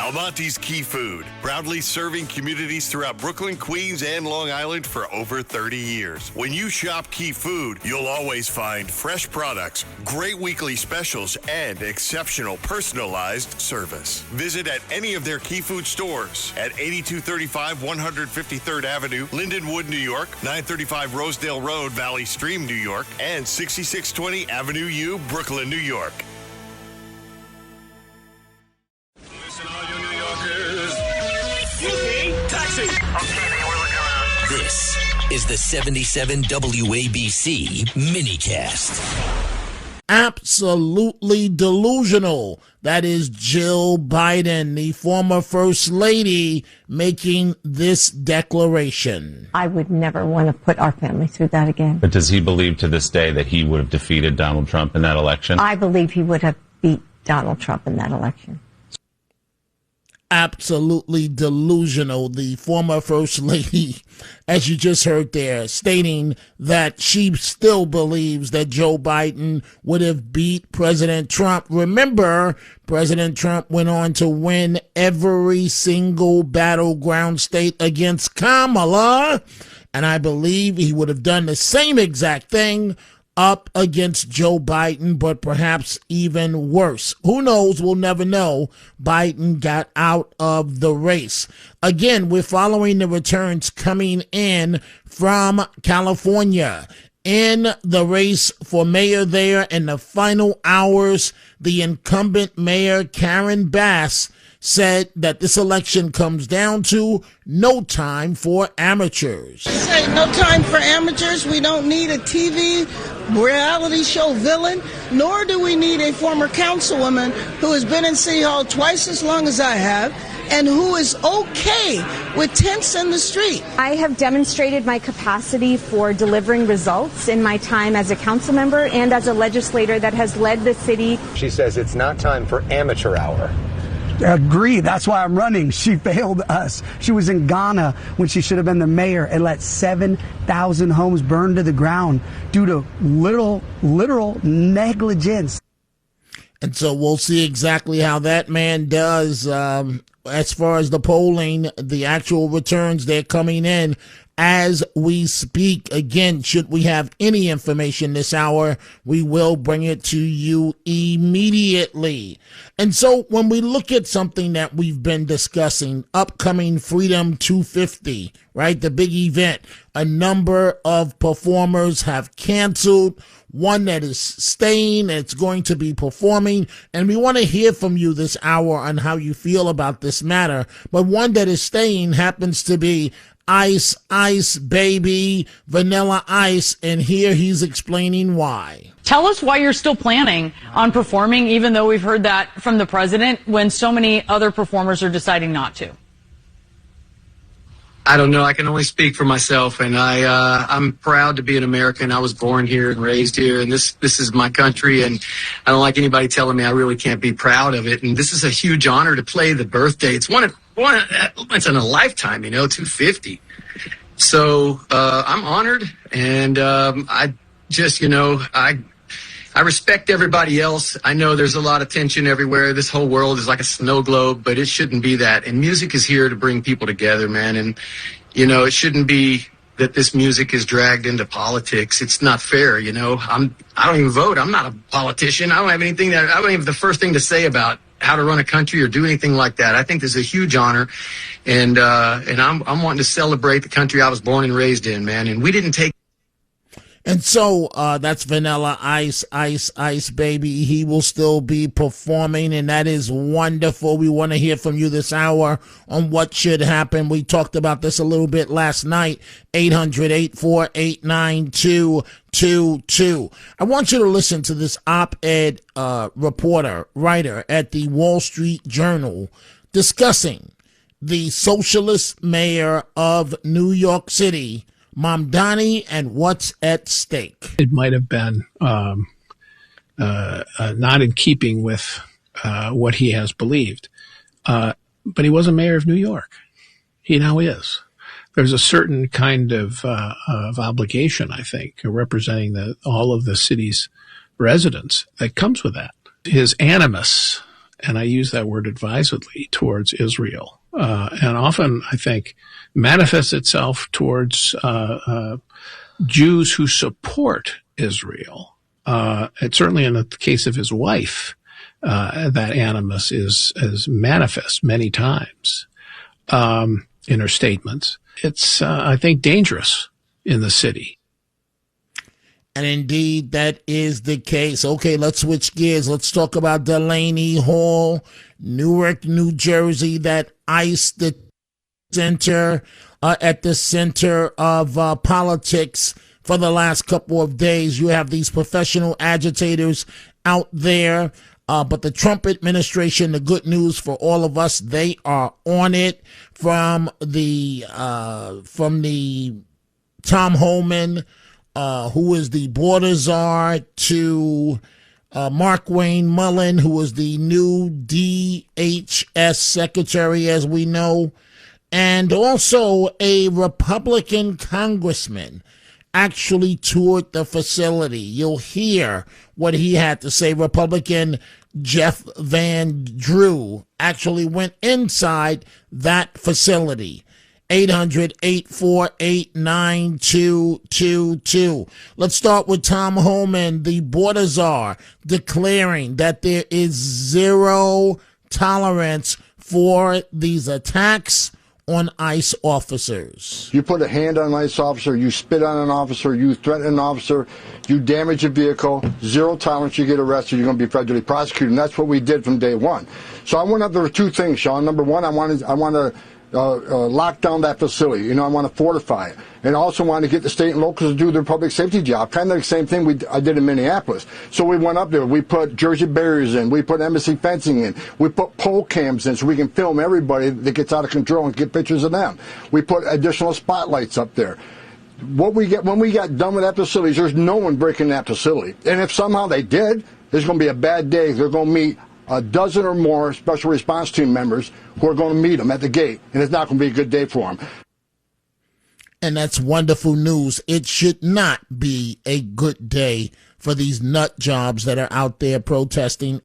Almonte's Key Food, proudly serving communities throughout Brooklyn, Queens, and Long Island for over 30 years. When you shop Key Food, you'll always find fresh products, great weekly specials, and exceptional personalized service. Visit at any of their Key Food stores at 8235 153rd Avenue, Lindenwood, New York, 935 Rosedale Road, Valley Stream, New York, and 6620 Avenue U, Brooklyn, New York. Taxi! This is the 77 WABC minicast. Absolutely delusional. That is Jill Biden, the former First Lady, making this declaration. I would never want to put our family through that again. But does he believe to this day that he would have defeated Donald Trump in that election? I believe he would have beat Donald Trump in that election. Absolutely delusional. The former First Lady, as you just heard there, stating that she still believes that Joe Biden would have beat President Trump. Remember, President Trump went on to win every single battleground state against Kamala, and I believe he would have done the same exact thing up against Joe Biden, but perhaps even worse. Who knows? We'll never know. Biden got out of the race. Again, we're following the returns coming in from California. In the race for mayor there in the final hours, the incumbent mayor, Karen Bass, said that this election comes down to no time for amateurs. Say no time for amateurs. We don't need a TV reality show villain, nor do we need a former councilwoman who has been in City Hall twice as long as I have and who is okay with tents in the street. I have demonstrated my capacity for delivering results in my time as a council member and as a legislator that has led the city. She says it's not time for amateur hour. Agree. That's why I'm running. She failed us. She was in Ghana when she should have been the mayor and let 7,000 homes burn to the ground due to literal negligence. And so we'll see exactly how that man does. As far as the polling, the actual returns, they're coming in as we speak. Again, should we have any information this hour, we will bring it to you immediately. And so when we look at something that we've been discussing, upcoming Freedom 250, right, the big event, a number of performers have canceled. One that is staying, it's going to be performing, and we want to hear from you this hour on how you feel about this matter. But one that is staying happens to be Ice Baby, Vanilla Ice, and here he's explaining why. Tell us why you're still planning on performing, even though we've heard that from the president, when so many other performers are deciding not to. I don't know. I can only speak for myself, and I'm proud to be an American. I was born here and raised here, and this is my country, and I don't like anybody telling me I really can't be proud of it. And this is a huge honor to play the birthday. It's once in a lifetime, 250. So I'm honored, and I just, I respect everybody else. I know there's a lot of tension everywhere. This whole world is like a snow globe, but it shouldn't be that. And music is here to bring people together, man. And, it shouldn't be that this music is dragged into politics. It's not fair, I don't even vote. I'm not a politician. I don't have anything I don't even have the first thing to say about how to run a country or do anything like that. I think this is a huge honor. And I'm wanting to celebrate the country I was born and raised in, man. And we didn't take. And so that's Vanilla Ice Baby. He will still be performing, and that is wonderful. We want to hear from you this hour on what should happen. We talked about this a little bit last night, 800-848-9222. I want you to listen to this op-ed writer at the Wall Street Journal discussing the socialist mayor of New York City, Mamdani, and what's at stake. It might have been not in keeping with what he has believed. But he was a mayor of New York. He now is. There's a certain kind of obligation, I think, representing all of the city's residents that comes with that. His animus and I use that word advisedly, towards Israel, and often I think manifests itself towards Jews who support Israel. It's certainly in the case of his wife, that animus is manifest many times in her statements. It's, I think, dangerous in the city. And indeed, that is the case. Okay, let's switch gears. Let's talk about Delaney Hall, Newark, New Jersey, that ICE, the center, at the center of politics for the last couple of days. You have these professional agitators out there. But the Trump administration, the good news for all of us, they are on it. From the Tom Homan, who is the border czar, to Mark Wayne Mullen, who is the new DHS secretary, as we know, and also a Republican congressman actually toured the facility. You'll hear what he had to say. Republican Jeff Van Drew actually went inside that facility. 800-848-9222. Let's start with Tom Homan, the border czar, declaring that there is zero tolerance for these attacks on ICE officers. You put a hand on an ICE officer, you spit on an officer, you threaten an officer, you damage a vehicle, zero tolerance, you get arrested, you're going to be federally prosecuted. And that's what we did from day one. So I went up, there were two things, Sean. Number one, I want to lock down that facility. I want to fortify it. And I also want to get the state and locals to do their public safety job. Kind of the same thing I did in Minneapolis. So we went up there. We put Jersey barriers in. We put embassy fencing in. We put pole cams in so we can film everybody that gets out of control and get pictures of them. We put additional spotlights up there. When we got done with that facility, there's no one breaking that facility. And if somehow they did, there's going to be a bad day. They're going to meet a dozen or more special response team members who are going to meet them at the gate, and it's not going to be a good day for them. And that's wonderful news. It should not be a good day for these nut jobs that are out there protesting